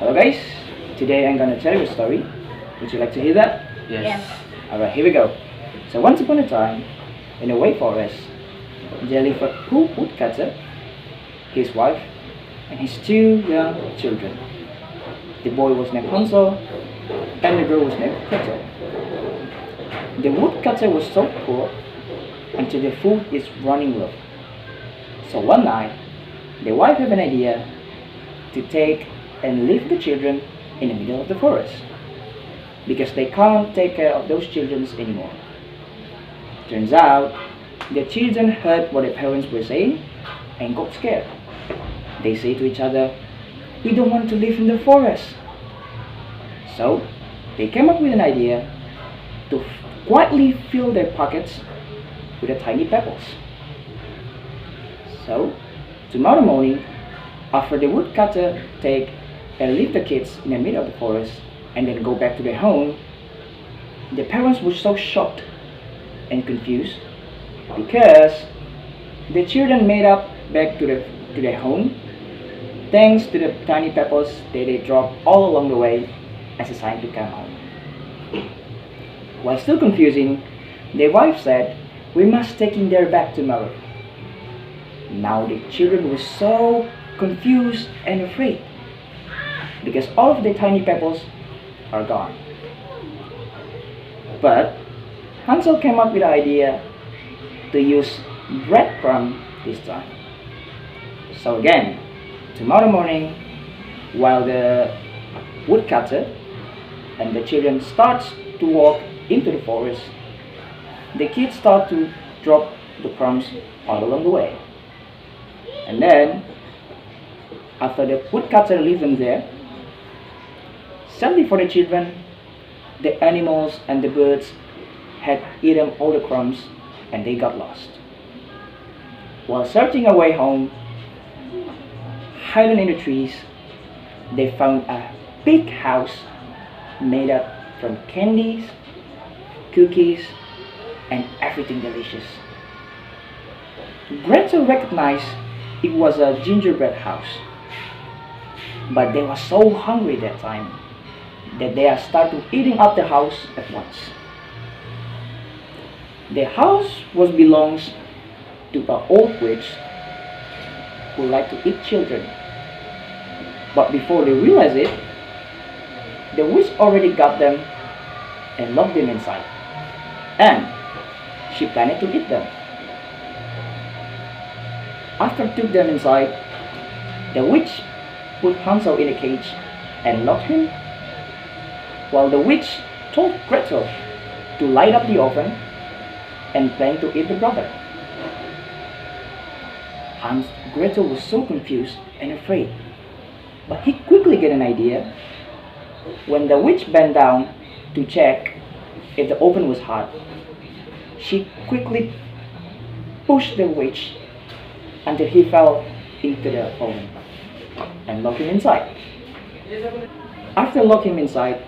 Hello guys, today I'm gonna tell you a story. Would you like to hear that? Yes. Alright, here we go. So once upon a time, in a white forest, there lived a poor woodcutter, his wife, and his two young children. The boy was named Hansel, and the girl was named Gretel. The woodcutter was so poor until the food is running low. So one night, the wife had an idea to take and leave the children in the middle of the forest because they can't take care of those children anymore. Turns out, the children heard what their parents were saying and got scared. They say to each other, "We don't want to live in the forest." So, they came up with an idea to quietly fill their pockets with the tiny pebbles. So, tomorrow morning, after the woodcutter take and leave the kids in the middle of the forest and then go back to their home, the parents were so shocked and confused because the children made up back to their home thanks to the tiny pebbles that they dropped all along the way as a sign to come home. While still confusing, their wife said, "We must take him there back tomorrow." Now the children were so confused and afraid because all of the tiny pebbles are gone. But Hansel came up with the idea to use breadcrumb this time. So again, tomorrow morning, while the woodcutter and the children starts to walk into the forest, the kids start to drop the crumbs all along the way. And then, after the woodcutter leaves them there, sadly for the children, the animals and the birds had eaten all the crumbs and they got lost. While searching a way home, hiding in the trees, they found a big house made up from candies, cookies, and everything delicious. Gretel recognized it was a gingerbread house, but they were so hungry that time that they started eating up the house at once. The house belongs to an old witch who liked to eat children. But before they realized it, the witch already got them and locked them inside. And she planned to eat them. After took them inside, the witch put Hansel in a cage and locked him, while the witch told Gretel to light up the oven and plan to eat the brother. Gretel was so confused and afraid, but he quickly got an idea. When the witch bent down to check if the oven was hot, she quickly pushed the witch until he fell into the oven and locked him inside. After locking him inside,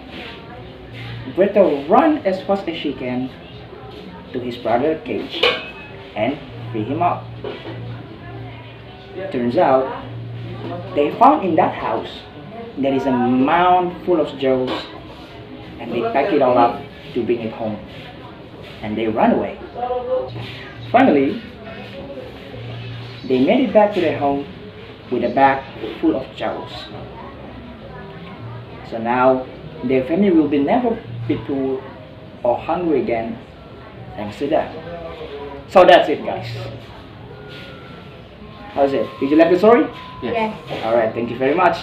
Gretel ran as fast as she can to his brother's cage and free him up. Turns out, they found in that house there is a mound full of jewels, and they pack it all up to bring it home, and they ran away. Finally, they made it back to their home with a bag full of jewels. So now their family will never be poor or hungry again thanks to that. So that's it, guys. How's it? Did you like the story? Yes. Alright, thank you very much.